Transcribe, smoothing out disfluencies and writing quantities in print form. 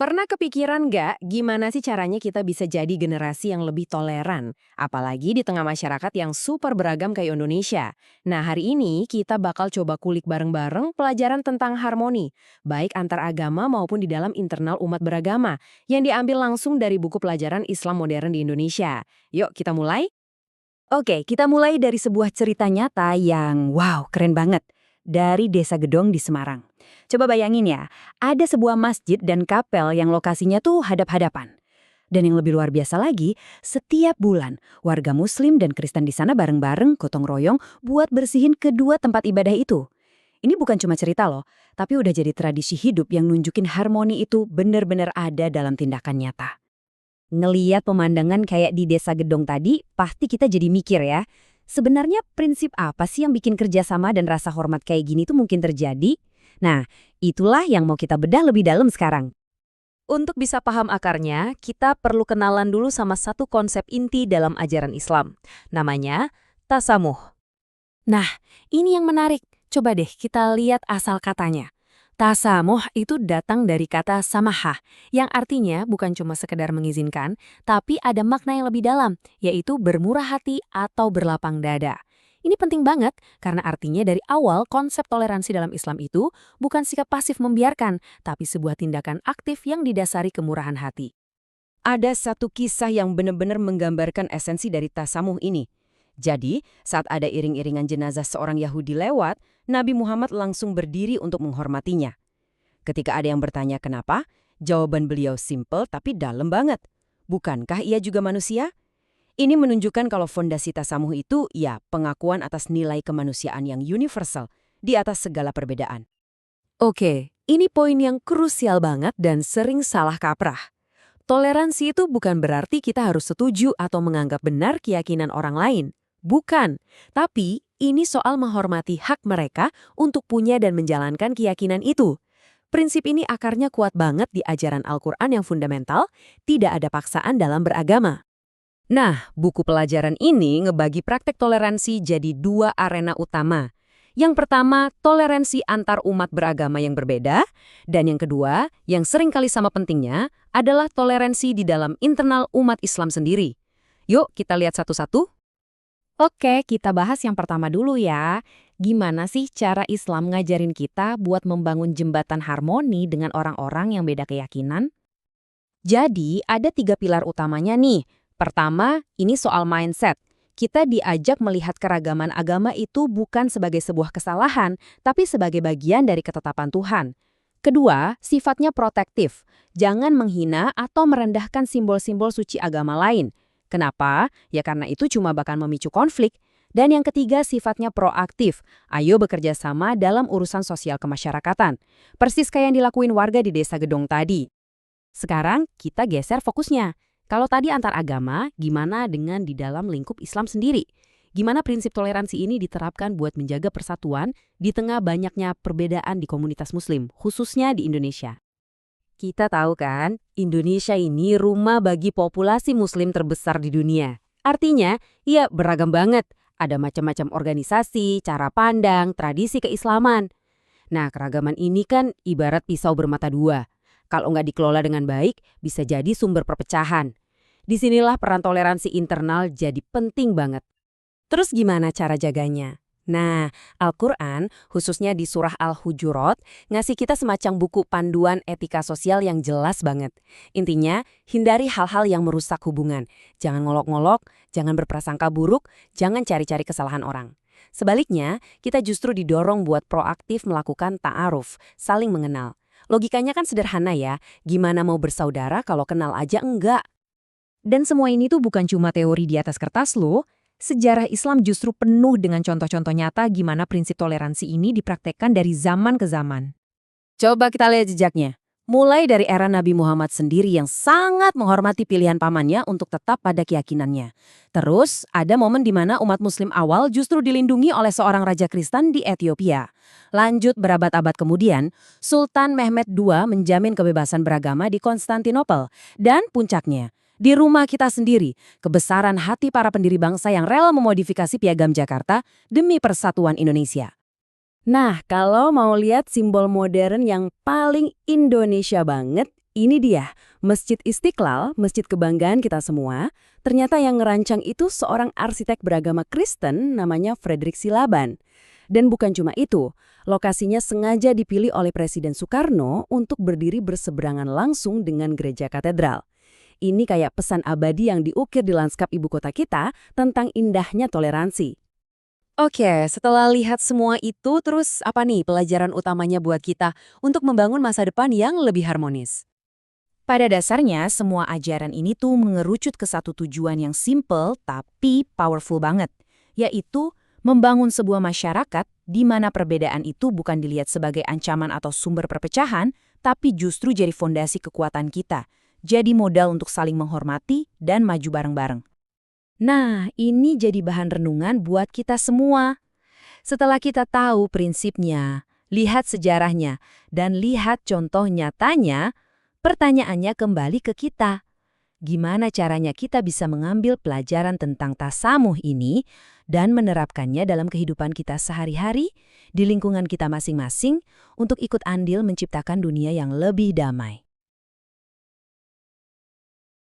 Pernah kepikiran nggak gimana sih caranya kita bisa jadi generasi yang lebih toleran? Apalagi di tengah masyarakat yang super beragam kayak Indonesia. Nah hari ini kita bakal coba kulik bareng-bareng pelajaran tentang harmoni, baik antar agama maupun di dalam internal umat beragama, yang diambil langsung dari buku pelajaran Islam modern di Indonesia. Yuk kita mulai? Oke, kita mulai dari sebuah cerita nyata yang wow, keren banget. Dari Desa Gedong di Semarang. Coba bayangin ya, ada sebuah masjid dan kapel yang lokasinya tuh hadap-hadapan. Dan yang lebih luar biasa lagi, setiap bulan warga Muslim dan Kristen di sana bareng-bareng gotong royong buat bersihin kedua tempat ibadah itu. Ini bukan cuma cerita loh, tapi udah jadi tradisi hidup yang nunjukin harmoni itu benar-benar ada dalam tindakan nyata. Ngeliat pemandangan kayak di Desa Gedong tadi, pasti kita jadi mikir ya. Sebenarnya prinsip apa sih yang bikin kerjasama dan rasa hormat kayak gini tuh mungkin terjadi? Nah, itulah yang mau kita bedah lebih dalam sekarang. Untuk bisa paham akarnya, kita perlu kenalan dulu sama satu konsep inti dalam ajaran Islam. Namanya tasamuh. Nah, ini yang menarik. Coba deh kita lihat asal katanya. Tasamuh itu datang dari kata samahah, yang artinya bukan cuma sekedar mengizinkan, tapi ada makna yang lebih dalam, yaitu bermurah hati atau berlapang dada. Ini penting banget, karena artinya dari awal konsep toleransi dalam Islam itu bukan sikap pasif membiarkan, tapi sebuah tindakan aktif yang didasari kemurahan hati. Ada satu kisah yang benar-benar menggambarkan esensi dari tasamuh ini. Jadi, saat ada iring-iringan jenazah seorang Yahudi lewat, Nabi Muhammad langsung berdiri untuk menghormatinya. Ketika ada yang bertanya kenapa, jawaban beliau simpel tapi dalam banget. Bukankah ia juga manusia? Ini menunjukkan kalau fondasi tasamuh itu ya pengakuan atas nilai kemanusiaan yang universal di atas segala perbedaan. Oke, ini poin yang krusial banget dan sering salah kaprah. Toleransi itu bukan berarti kita harus setuju atau menganggap benar keyakinan orang lain. Bukan, tapi ini soal menghormati hak mereka untuk punya dan menjalankan keyakinan itu. Prinsip ini akarnya kuat banget di ajaran Al-Quran yang fundamental, tidak ada paksaan dalam beragama. Nah, buku pelajaran ini ngebagi praktek toleransi jadi dua arena utama. Yang pertama, toleransi antar umat beragama yang berbeda. Dan yang kedua, yang sering kali sama pentingnya, adalah toleransi di dalam internal umat Islam sendiri. Yuk, kita lihat satu-satu. Oke, kita bahas yang pertama dulu ya. Gimana sih cara Islam ngajarin kita buat membangun jembatan harmoni dengan orang-orang yang beda keyakinan? Jadi, ada 3 pilar utamanya nih. Pertama, ini soal mindset. Kita diajak melihat keragaman agama itu bukan sebagai sebuah kesalahan, tapi sebagai bagian dari ketetapan Tuhan. Kedua, sifatnya protektif. Jangan menghina atau merendahkan simbol-simbol suci agama lain. Kenapa? Ya karena itu cuma bakal memicu konflik. Dan yang ketiga, sifatnya proaktif. Ayo bekerja sama dalam urusan sosial kemasyarakatan. Persis kayak yang dilakuin warga di Desa Gedong tadi. Sekarang kita geser fokusnya. Kalau tadi antar agama, gimana dengan di dalam lingkup Islam sendiri? Gimana prinsip toleransi ini diterapkan buat menjaga persatuan di tengah banyaknya perbedaan di komunitas Muslim, khususnya di Indonesia? Kita tahu kan, Indonesia ini rumah bagi populasi Muslim terbesar di dunia. Artinya, ya beragam banget. Ada macam-macam organisasi, cara pandang, tradisi keislaman. Nah, keragaman ini kan ibarat pisau bermata dua. Kalau nggak dikelola dengan baik, bisa jadi sumber perpecahan. Disinilah peran toleransi internal jadi penting banget. Terus gimana cara jaganya? Nah, Al-Quran, khususnya di surah Al-Hujurat, ngasih kita semacam buku panduan etika sosial yang jelas banget. Intinya, hindari hal-hal yang merusak hubungan. Jangan ngolok-ngolok, jangan berprasangka buruk, jangan cari-cari kesalahan orang. Sebaliknya, kita justru didorong buat proaktif melakukan ta'aruf, saling mengenal. Logikanya kan sederhana ya, gimana mau bersaudara kalau kenal aja enggak? Dan semua ini tuh bukan cuma teori di atas kertas loh. Sejarah Islam justru penuh dengan contoh-contoh nyata gimana prinsip toleransi ini dipraktekkan dari zaman ke zaman. Coba kita lihat jejaknya. Mulai dari era Nabi Muhammad sendiri yang sangat menghormati pilihan pamannya untuk tetap pada keyakinannya. Terus, ada momen di mana umat Muslim awal justru dilindungi oleh seorang raja Kristen di Ethiopia. Lanjut berabad-abad kemudian, Sultan Mehmed II menjamin kebebasan beragama di Konstantinopel. Dan puncaknya, di rumah kita sendiri, kebesaran hati para pendiri bangsa yang rela memodifikasi Piagam Jakarta demi persatuan Indonesia. Nah, kalau mau lihat simbol modern yang paling Indonesia banget, Ini dia, Masjid Istiqlal, masjid kebanggaan kita semua, ternyata yang ngerancang itu seorang arsitek beragama Kristen namanya Frederick Silaban. Dan bukan cuma itu, lokasinya sengaja dipilih oleh Presiden Soekarno untuk berdiri berseberangan langsung dengan gereja katedral. Ini kayak pesan abadi yang diukir di lanskap ibu kota kita tentang indahnya toleransi. Oke, setelah lihat semua itu, terus apa nih pelajaran utamanya buat kita untuk membangun masa depan yang lebih harmonis? Pada dasarnya, semua ajaran ini tuh mengerucut ke satu tujuan yang simple tapi powerful banget, yaitu membangun sebuah masyarakat di mana perbedaan itu bukan dilihat sebagai ancaman atau sumber perpecahan, tapi justru jadi fondasi kekuatan kita, jadi modal untuk saling menghormati dan maju bareng-bareng. Nah, ini jadi bahan renungan buat kita semua. Setelah kita tahu prinsipnya, lihat sejarahnya, dan lihat contoh nyatanya, pertanyaannya kembali ke kita. Gimana caranya kita bisa mengambil pelajaran tentang tasamuh ini dan menerapkannya dalam kehidupan kita sehari-hari, di lingkungan kita masing-masing, untuk ikut andil menciptakan dunia yang lebih damai.